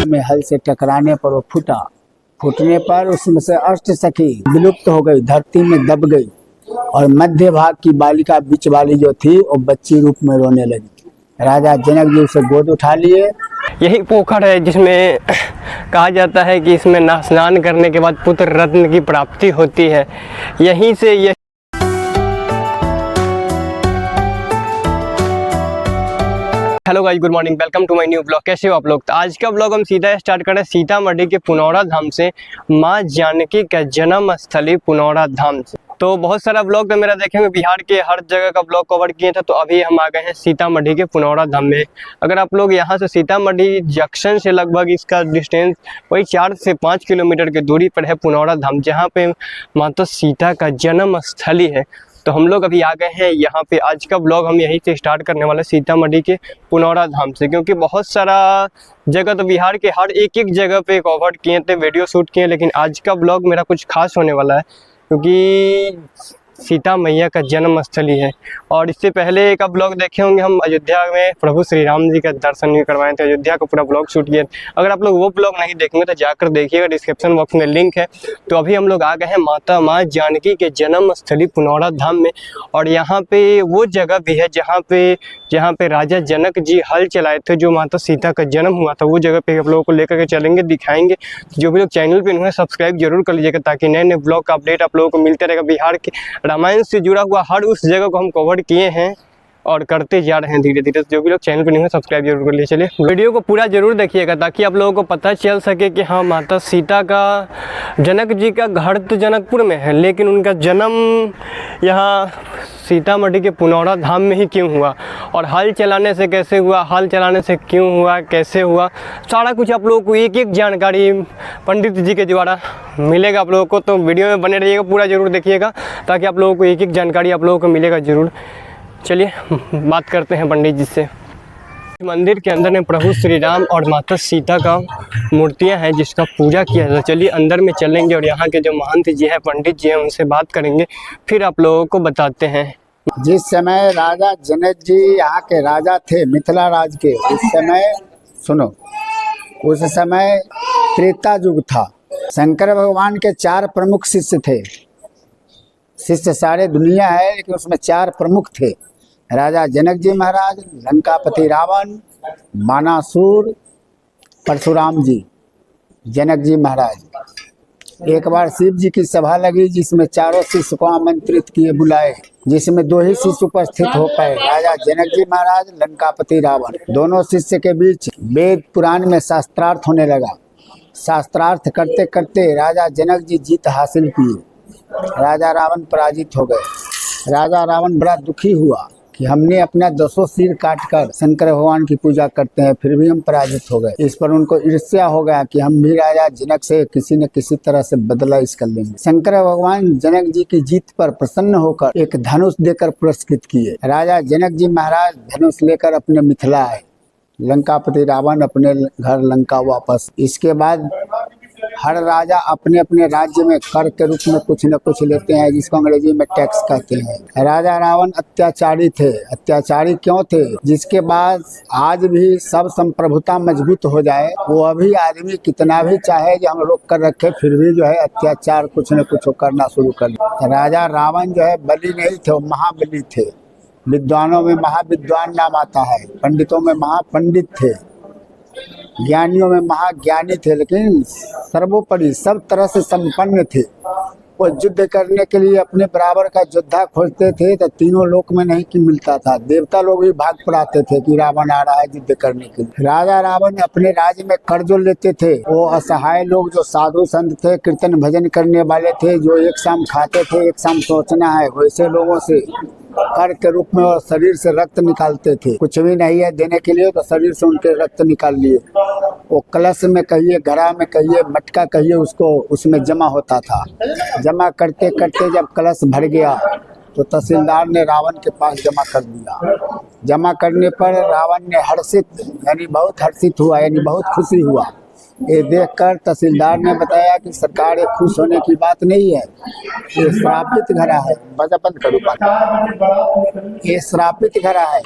में हल से टकराने पर वो फूटा। फूटने पर उसमें से अष्ट सखी विलुप्त हो गई, धरती में दब गई और मध्य भाग की बालिका बीच वाली जो थी वो बच्ची रूप में रोने लगी। राजा जनक जी उसे गोद उठा लिए। यही पोखर है जिसमें कहा जाता है कि इसमें स्नान करने के बाद पुत्र रत्न की प्राप्ति होती है। यहीं से hello guys, good morning, welcome to my new blog. कैसे हो आप लोग? तो आज का ब्लॉग हम सीधा स्टार्ट कर रहे हैं सीतामढ़ी के पुनौरा धाम से, माँ जानकी का जन्म स्थली पुनौरा धाम से। तो बहुत सारा ब्लॉग तो मेरा देखेंगे, बिहार के हर जगह का ब्लॉग कवर किए थे। तो अभी हम आ गए हैं सीतामढ़ी के पुनौरा धाम में। अगर आप लोग यहाँ से सीतामढ़ी जंक्शन से लगभग इसका डिस्टेंस वही 4 से 5 किलोमीटर की दूरी पर है पुनौरा धाम, जहाँ पे माता सीता का जन्म स्थली है। तो हम लोग अभी आ गए हैं यहाँ पे। आज का ब्लॉग हम यहीं से स्टार्ट करने वाले सीतामढ़ी के पुनौरा धाम से, क्योंकि बहुत सारा जगह तो बिहार के हर एक जगह पे कवर किए थे, वीडियो शूट किए, लेकिन आज का ब्लॉग मेरा कुछ खास होने वाला है क्योंकि सीता मैया का जन्म स्थली है। और इससे पहले का ब्लॉग देखे होंगे हम, अयोध्या में प्रभु श्री राम जी का दर्शन भी करवाए थे, अयोध्या का पूरा ब्लॉग शूट किया। अगर आप लोग वो ब्लॉग नहीं देखेंगे तो जाकर देखिएगा, डिस्क्रिप्शन बॉक्स में लिंक है। तो अभी हम लोग आ गए हैं माँ जानकी के जन्म स्थली पुनौरा धाम में। और यहाँ पे वो जगह भी है जहाँ पे राजा जनक जी हल चलाए थे, जो माता सीता का जन्म हुआ था। वो जगह पे आप लोगों को लेकर के चलेंगे, दिखाएंगे। जो भी लोग चैनल पे उन्हें सब्सक्राइब जरूर कर लीजिएगा, ताकि नए नए ब्लॉग का अपडेट आप लोगों को मिलते रहेगा। बिहार के रामायण से जुड़ा हुआ हर उस जगह को हम कवर किए हैं और करते जा रहे हैं धीरे धीरे। जो भी लोग चैनल पर नहीं है सब्सक्राइब जरूर कर लिए। चलिए वीडियो को पूरा जरूर देखिएगा, ताकि आप लोगों को पता चल सके कि हाँ, माता सीता का, जनक जी का घर तो जनकपुर में है, लेकिन उनका जन्म यहाँ सीतामढ़ी के पुनौरा धाम में ही क्यों हुआ, और हल चलाने से कैसे हुआ, हल चलाने से क्यों हुआ, कैसे हुआ, सारा कुछ आप लोगों को एक जानकारी पंडित जी के द्वारा मिलेगा आप लोगों को। तो वीडियो में बने रहिएगा, पूरा जरूर देखिएगा, ताकि आप लोगों को एक जानकारी आप लोगों को मिलेगा जरूर। चलिए बात करते हैं पंडित जी से। मंदिर के अंदर में प्रभु श्री राम और माता सीता का मूर्तियां हैं, जिसका पूजा किया जाता है। चलिए अंदर में चलेंगे और यहाँ के जो महंत जी हैं, पंडित जी हैं, उनसे बात करेंगे, फिर आप लोगों को बताते हैं। जिस समय राजा जनक जी यहाँ के राजा थे, मिथिला राज के, उस समय सुनो, उस समय त्रेता युग था। शंकर भगवान के 4 प्रमुख शिष्य थे। शिष्य सारे दुनिया है, लेकिन उसमें 4 प्रमुख थे। राजा जनक जी महाराज, लंकापति रावण, बानासुर, परशुराम जी, जनक जी महाराज। एक बार शिव जी की सभा लगी, जिसमें चारों शिष्य को आमंत्रित किए, बुलाए, जिसमें 2 ही शिष्य उपस्थित हो पाए, राजा जनक जी महाराज, लंकापति रावण। दोनों शिष्य के बीच वेद पुराण में शास्त्रार्थ होने लगा। शास्त्रार्थ करते करते राजा जनक जी जीत हासिल किए, राजा रावण पराजित हो गए। राजा रावण बड़ा दुखी हुआ कि हमने अपना 10 सिर काटकर शंकर भगवान की पूजा करते हैं, फिर भी हम पराजित हो गए। इस पर उनको ईर्ष्या हो गया कि हम भी राजा जनक से किसी न किसी तरह से बदला इसका लेंगे। शंकर भगवान जनक जी की जीत पर प्रसन्न होकर एक धनुष देकर पुरस्कृत किए। राजा जनक जी महाराज धनुष लेकर अपने मिथिला आए, लंकापति रावण अपने घर लंका वापस। इसके बाद हर राजा अपने अपने राज्य में कर के रूप में कुछ न कुछ लेते हैं, जिसको अंग्रेजी में टैक्स कहते हैं। राजा रावण अत्याचारी थे। अत्याचारी क्यों थे? जिसके बाद आज भी सब संप्रभुता मजबूत हो जाए, वो अभी आदमी कितना भी चाहे कि हम रोक कर रखे, फिर भी जो है अत्याचार कुछ न कुछ करना शुरू कर दिया। राजा रावण जो है बलि नहीं थे, वो महाबली थे। विद्वानों में महाविद्वान नाम आता है, पंडितों में महापंडित थे, ज्ञानियों में महाज्ञानी थे, लेकिन सर्वोपरि सब तरह से संपन्न थे। वो युद्ध करने के लिए अपने बराबर का योद्धा खोजते थे, तो तीनों लोक में नहीं कि मिलता था। देवता लोग भी भाग पड़ाते थे कि रावण आ रहा है युद्ध करने के लिए। राजा रावण अपने राज्य में कर्ज लेते थे। वो असहाय लोग, जो साधु संत थे, कीर्तन भजन करने वाले थे, जो एक शाम खाते थे एक शाम सोचना है, वैसे लोगों से कर के रूप में और शरीर से रक्त निकालते थे। कुछ भी नहीं है देने के लिए, तो शरीर से उनके रक्त निकाल लिए। वो कलश में कहिए, घड़ा में कहिए, मटका कहिए, उसको उसमें जमा होता था। जमा करते करते जब कलश भर गया, तो तहसीलदार ने रावण के पास जमा कर दिया। जमा करने पर रावण ने हर्षित, यानी बहुत हर्षित हुआ, यानी बहुत खुशी हुआ। ये देखकर तहसीलदार ने बताया बताया कि सरकार ये खुश होने की बात नहीं है, ये श्रापित घड़ा है। बंद करो बात। ये श्रापित घड़ा है।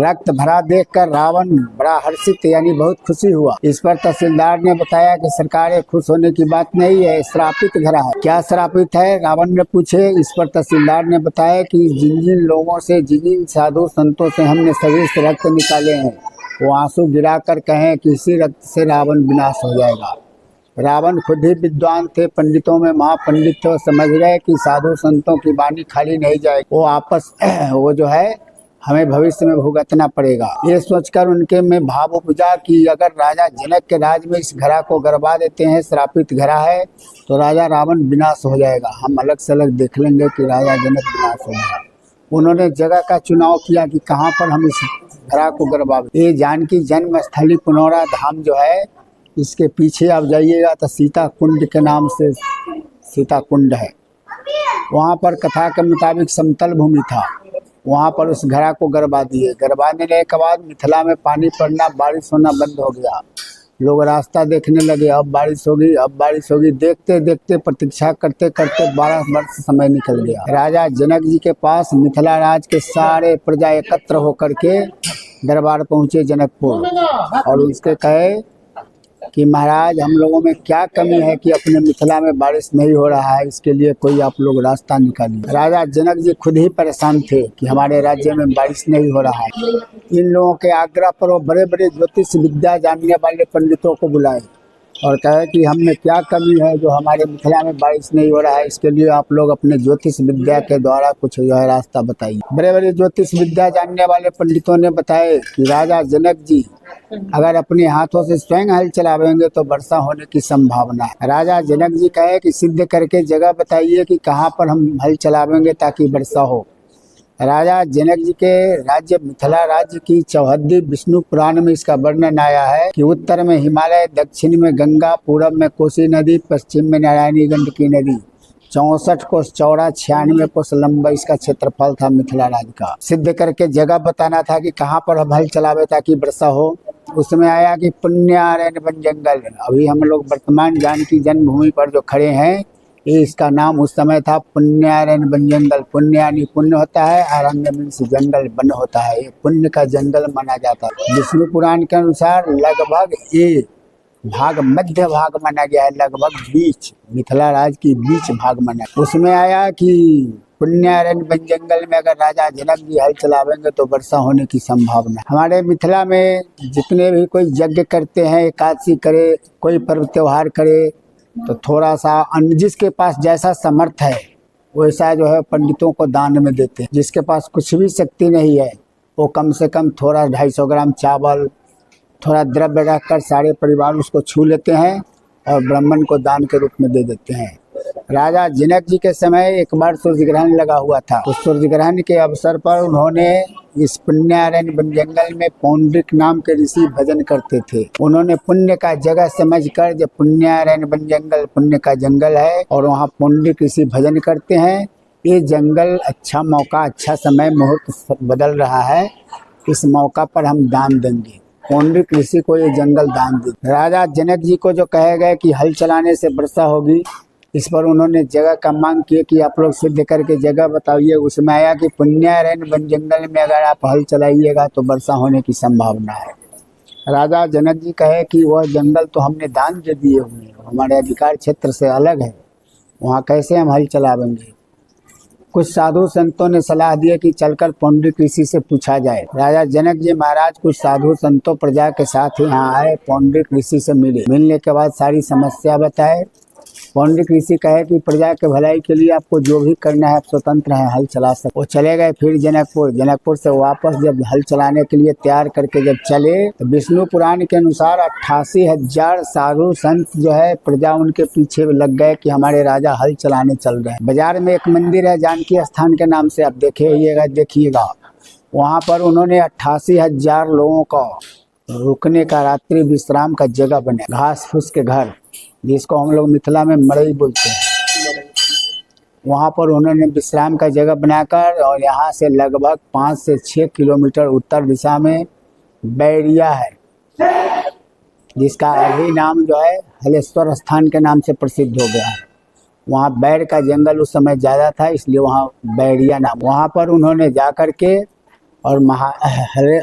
रक्त भरा देखकर रावण बड़ा हर्षित यानी बहुत खुशी हुआ। इस पर तहसीलदार ने बताया कि सरकार ये खुश होने की बात नहीं है, श्रापित घड़ा है। क्या श्रापित है, रावण ने पूछे। इस पर तहसीलदार ने बताया कि जिन जिन लोगों से, जिन जिन साधु संतों से हमने शरीर से रक्त निकाले हैं, वो आंसू गिरा कर कहें कि इसी रक्त से रावण विनाश हो जाएगा। रावण खुद ही विद्वान थे, पंडितों में महापंडित थे। वो समझ गए कि साधु संतों की वाणी खाली नहीं जाएगी, वो जो है हमें भविष्य में भुगतना पड़ेगा। ये सोचकर उनके में भाव उपजा कि अगर राजा जनक के राज में इस घड़ा को गरबा देते हैं, श्रापित घड़ा है, तो राजा रावण विनाश हो जाएगा। हम अलग से अलग देख लेंगे कि राजा जनक विनाश हो जाएगा। उन्होंने जगह का चुनाव किया कि कहाँ पर हम इस घड़ा को गरबा। ये जानकी जन्म स्थली पुनौरा धाम जो है, इसके पीछे आप जाइएगा तो सीता कुंड के नाम से सीता कुंड है। वहाँ पर कथा के मुताबिक समतल भूमि था, वहाँ पर उस घड़ा को गरबा दिए। गरबाने के बाद मिथिला में पानी पड़ना, बारिश होना बंद हो गया। लोग रास्ता देखने लगे, अब बारिश होगी, अब बारिश होगी। देखते देखते प्रतीक्षा करते करते 12 वर्ष समय निकल गया। राजा जनक जी के पास मिथिला राज के सारे प्रजा एकत्र होकर के दरबार पहुँचे जनकपुर, और उसके कहे कि महाराज हम लोगों में क्या कमी है कि अपने मिथिला में बारिश नहीं हो रहा है, इसके लिए कोई आप लोग रास्ता निकालिए। राजा जनक जी खुद ही परेशान थे कि हमारे राज्य में बारिश नहीं हो रहा है। इन लोगों के आग्रह पर वो बड़े बड़े ज्योतिष विद्या जानने वाले पंडितों को बुलाए और कहे कि हम में क्या कमी है जो हमारे मिथिला में बारिश नहीं हो रहा है, इसके लिए आप लोग अपने ज्योतिष विद्या के द्वारा कुछ जो है रास्ता बताइए। बड़े बड़े ज्योतिष विद्या जानने वाले पंडितों ने बताए कि राजा जनक जी अगर अपने हाथों से स्वयं हल चलावेंगे तो वर्षा होने की संभावना है। राजा जनक जी कहे कि सिद्ध करके जगह बताइए कि कहाँ पर हम हल चलावेंगे ताकि वर्षा हो। राजा जनक जी के राज्य मिथिला राज्य की चौहद्दी विष्णु पुराण में इसका वर्णन आया है कि उत्तर में हिमालय, दक्षिण में गंगा, पूरब में कोसी नदी, पश्चिम में नारायणी गंडकी नदी। 64 कोस चौड़ा, 96 कोस लंबा इसका क्षेत्रफल था मिथिला राज्य का। सिद्ध करके जगह बताना था कि कहाँ पर हम हल चलावे ताकि वर्षा हो। उसमें आया कि पुण्यारण्य वन जंगल। अभी हम लोग वर्तमान जानकी जन्मभूमि पर जो खड़े हैं, ये इसका नाम उस समय था पुण्यारण्य वन जंगल। पुण्य यानी पुण्य होता है, अरण्य मीन्स जंगल, वन होता है। ये पुण्य का जंगल माना जाता है। विष्णु पुराण के अनुसार लगभग ये भाग मध्य भाग माना गया है, लगभग बीच, मिथिला राज की बीच भाग माना। उसमें आया कि पुण्यारण्य वन जंगल में अगर राजा जनक जी हल चलावेंगे तो वर्षा होने की संभावना। हमारे मिथिला में जितने भी कोई यज्ञ करते हैं, एकादशी करे, कोई पर्व त्योहार करे, तो थोड़ा सा अन्न जिसके पास जैसा समर्थ है वैसा जो है पंडितों को दान में देते हैं। जिसके पास कुछ भी शक्ति नहीं है वो कम से कम थोड़ा 250 ग्राम चावल, थोड़ा द्रव्य रखकर सारे परिवार उसको छू लेते हैं और ब्राह्मण को दान के रूप में दे देते हैं। राजा जनक जी के समय एक बार सूर्य ग्रहण लगा हुआ था। उस सूर्य ग्रहण के अवसर पर उन्होंने इस पुण्यारण्य वन जंगल में पौंड्रिक नाम के ऋषि भजन करते थे। उन्होंने पुण्य का जगह समझकर, जब पुण्यारण्य वन जंगल पुण्य का जंगल है और वहाँ पौंड्रिक ऋषि भजन करते हैं, ये जंगल अच्छा मौका, अच्छा समय, मुहूर्त बदल रहा है, इस मौका पर हम दान देंगे। पौंड्रिक ऋषि को ये जंगल दान दी। राजा जनक जी को जो कहे गए कि हल चलाने से वर्षा होगी, इस पर उन्होंने जगह का मांग किए कि आप लोग सिद्ध करके जगह बताइए। उसमें आया कि पुण्यारण्य वन जंगल में अगर आप हल चलाइएगा तो वर्षा होने की संभावना है। राजा जनक जी कहे कि वह जंगल तो हमने दान दे दिए हुए हैं, हमारे अधिकार क्षेत्र से अलग है, वहाँ कैसे हम हल चलावेंगे। कुछ साधु संतों ने सलाह दिए कि चलकर पौंड्रिक ऋषि से पूछा जाए। राजा जनक जी महाराज कुछ साधु संतों प्रजा के साथ यहाँ आए, पौंड्रिक ऋषि से मिले। मिलने के बाद सारी समस्या बताए। पौंड्रिक ऋषि कहे कि प्रजा के भलाई के लिए आपको जो भी करना है आप स्वतंत्र हैं, हल चला सकते। वो चले गए फिर जनकपुर से वापस जब हल चलाने के लिए तैयार करके जब चले तो विष्णु पुराण के अनुसार 88,000 साधु संत जो है प्रजा उनके पीछे लग गए कि हमारे राजा हल चलाने चल रहे हैं। बाजार में एक मंदिर है जानकी स्थान के नाम से, आप देखिएगा वहाँ पर उन्होंने 88,000 लोगों का रुकने का, रात्रि विश्राम का जगह बने, घास फूस के घर, जिसको हम लोग मिथिला में मड़ई बोलते हैं। वहाँ पर उन्होंने विश्राम का जगह बनाकर, और यहाँ से लगभग 5 से 6 किलोमीटर उत्तर दिशा में बैरिया है। जिसका अभी नाम जो है हलेश्वर स्थान के नाम से प्रसिद्ध हो गया है। वहाँ बैर का जंगल उस समय ज़्यादा था, इसलिए वहाँ बैरिया नाम। वहाँ पर उन्होंने जा कर के और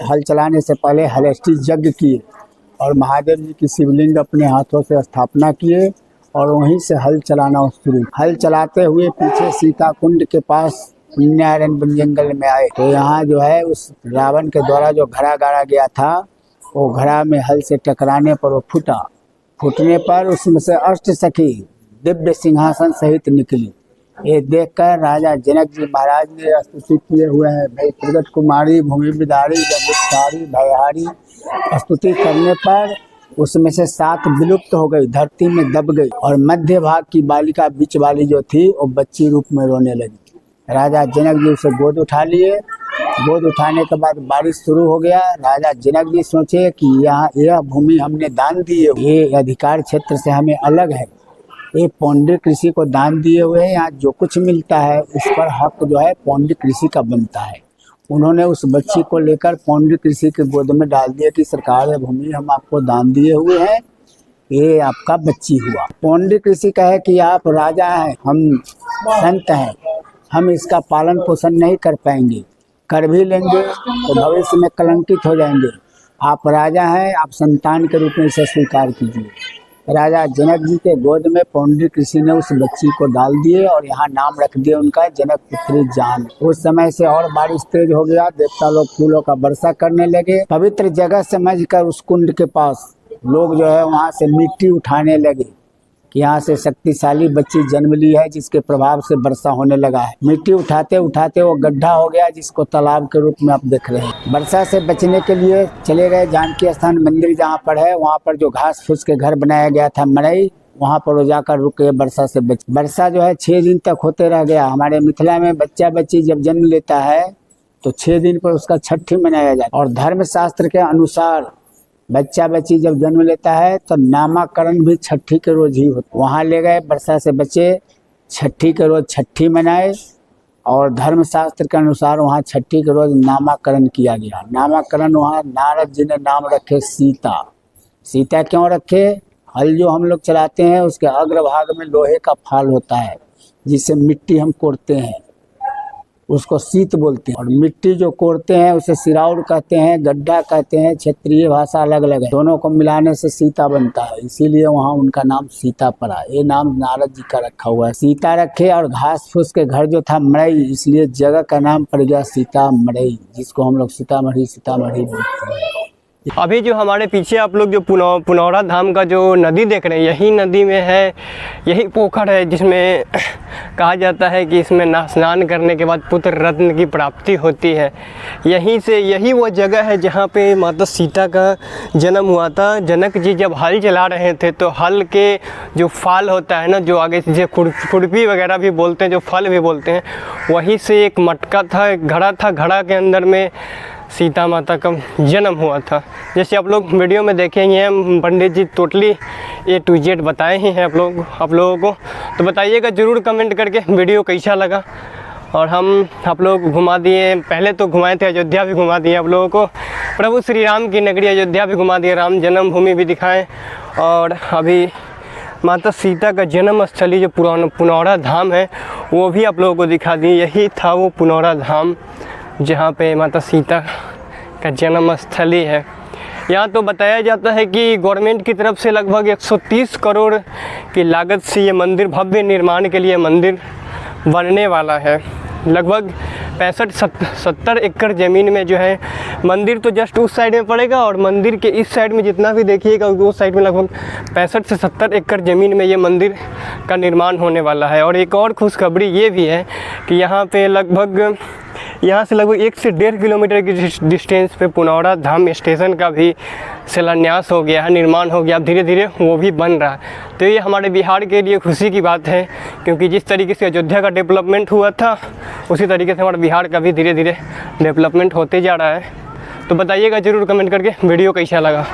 हल चलाने से पहले हलेष्टि यज्ञ किए और महादेव जी की शिवलिंग अपने हाथों से स्थापना किए और वहीं से हल चलाना शुरू। हल चलाते हुए पीछे सीता कुंड के पास पुण्यारण्य वन जंगल में आए तो यहाँ जो है उस रावण के द्वारा जो घड़ा गाड़ा गया था, वो घड़ा में हल से टकराने पर वो फूटा। फूटने पर उसमें से अष्ट सखी दिव्य सिंहासन सहित निकली। ये देखकर राजा जनक जी महाराज ने स्तुति किए हुए हैं, भाई प्रगट कुमारी भूमि बिदारी जगुत्तारी भयहारी। स्तुति करने पर उसमें से 7 विलुप्त हो गई, धरती में दब गई और मध्य भाग की बालिका बीच वाली जो थी वो बच्ची रूप में रोने लगी। राजा जनक जी उसे गोद उठा लिए। गोद उठाने के बाद बारिश शुरू हो गया। राजा जनक जी सोचे कि यह भूमि हमने दान दी है, ये अधिकार क्षेत्र से हमें अलग है, ये पौंड्रिक ऋषि को दान दिए हुए हैं, यहाँ जो कुछ मिलता है उस पर हक जो है पौंड्रिक ऋषि का बनता है। उन्होंने उस बच्ची को लेकर पौंड्रिक ऋषि के गोद में डाल दिया कि सरकार ये भूमि हम आपको दान दिए हुए हैं, ये आपका बच्ची हुआ। पौंड्रिक ऋषि कहे कि आप राजा हैं, हम संत हैं, हम इसका पालन पोषण नहीं कर पाएंगे, कर भी लेंगे तो भविष्य में कलंकित हो जाएंगे। आप राजा हैं, आप संतान के रूप में इसे स्वीकार कीजिए। राजा जनक जी के गोद में पौंड्रिक ऋषि ने उस बच्ची को डाल दिए और यहाँ नाम रख दिया उनका जनक पुत्री जान। उस समय से और बारिश तेज हो गया, देवता लोग फूलों का वर्षा करने लगे। पवित्र जगह समझकर उस कुंड के पास लोग जो है वहाँ से मिट्टी उठाने लगे कि यहाँ से शक्तिशाली बच्ची जन्म ली है, जिसके प्रभाव से वर्षा होने लगा है। मिट्टी उठाते उठाते वो गड्ढा हो गया, जिसको तालाब के रूप में आप देख रहे हैं। वर्षा से बचने के लिए चले गए जानकी स्थान मंदिर जहाँ पर है, वहाँ पर जो घास फूस के घर बनाया गया था मड़ई, वहाँ पर वो जाकर रुके, वर्षा से बच। वर्षा जो है 6 दिन तक होते रह गया। हमारे मिथिला में बच्चा बच्ची जब जन्म लेता है तो 6 दिन पर उसका छठी मनाया जाता है और धर्म शास्त्र के अनुसार बच्चा बच्ची जब जन्म लेता है तो नामकरण भी छठी के रोज ही होता। वहाँ ले गए, वर्षा से बचे, छठी के रोज छठी मनाए और धर्मशास्त्र के अनुसार वहाँ छठी के रोज नामकरण किया गया। नामकरण वहाँ नारद जी ने नाम रखे सीता। सीता क्यों रखे? हल जो हम लोग चलाते हैं उसके अग्रभाग में लोहे का फाल होता है, जिससे मिट्टी हम कोड़ते हैं, उसको सीत बोलते हैं। और मिट्टी जो कोड़ते हैं उसे सिराउर कहते हैं, गड्ढा कहते हैं, क्षेत्रीय भाषा अलग अलग है। दोनों को मिलाने से सीता बनता है, इसीलिए वहाँ उनका नाम सीता पड़ा। ये नाम नारद जी का रखा हुआ है। सीता रखे और घास फूस के घर जो था मड़ई, इसलिए जगह का नाम पड़ गया सीता मड़ई, जिसको हम लोग सीतामढ़ी बोलते हैं। अभी जो हमारे पीछे आप लोग जो पुनौरा धाम का जो नदी देख रहे हैं, यही नदी में है, यही पोखर है जिसमें कहा जाता है कि इसमें स्नान करने के बाद पुत्र रत्न की प्राप्ति होती है। यही वो जगह है जहाँ पे माता सीता का जन्म हुआ था। जनक जी जब हल चला रहे थे तो हल के जो फाल होता है ना, जो आगे से खुरपी वगैरह भी बोलते हैं, जो फल भी बोलते हैं, वहीं से एक मटका था, एक घड़ा था, घड़ा के अंदर में सीता माता का जन्म हुआ था। जैसे आप लोग वीडियो में देखेंगे, हम पंडित जी टोटली A to Z बताए ही हैं आप लोगों को। तो बताइएगा ज़रूर कमेंट करके वीडियो कैसा लगा। और हम आप लोग घुमा दिए, पहले तो घुमाए थे, अयोध्या भी घुमा दिए आप लोगों को, प्रभु श्री राम की नगरी अयोध्या भी घुमा दिए, राम जन्मभूमि भी दिखाएँ, और अभी माता सीता का जन्म स्थली जो पुनौरा धाम है वो भी आप लोगों को दिखा दिए। यही था वो पुनौरा धाम जहाँ पे माता सीता का जन्म स्थली है। यहाँ तो बताया जाता है कि गवर्नमेंट की तरफ से लगभग 130 करोड़ की लागत से ये मंदिर, भव्य निर्माण के लिए मंदिर बनने वाला है। लगभग 65-70 एकड़ ज़मीन में जो है मंदिर तो जस्ट उस साइड में पड़ेगा, और मंदिर के इस साइड में जितना भी देखिएगा उस साइड में लगभग 65 से 70 एकड़ ज़मीन में ये मंदिर का निर्माण होने वाला है। और एक और खुशखबरी ये भी है कि यहाँ से लगभग 1 से 1.5 किलोमीटर की डिस्टेंस पे पुनौरा धाम स्टेशन का भी शिलान्यास हो गया है, निर्माण हो गया, अब धीरे धीरे वो भी बन रहा है। तो ये हमारे बिहार के लिए खुशी की बात है, क्योंकि जिस तरीके से अयोध्या का डेवलपमेंट हुआ था उसी तरीके से हमारे बिहार का भी धीरे धीरे डेवलपमेंट होते जा रहा है। तो बताइएगा ज़रूर कमेंट करके वीडियो कैसा लगा।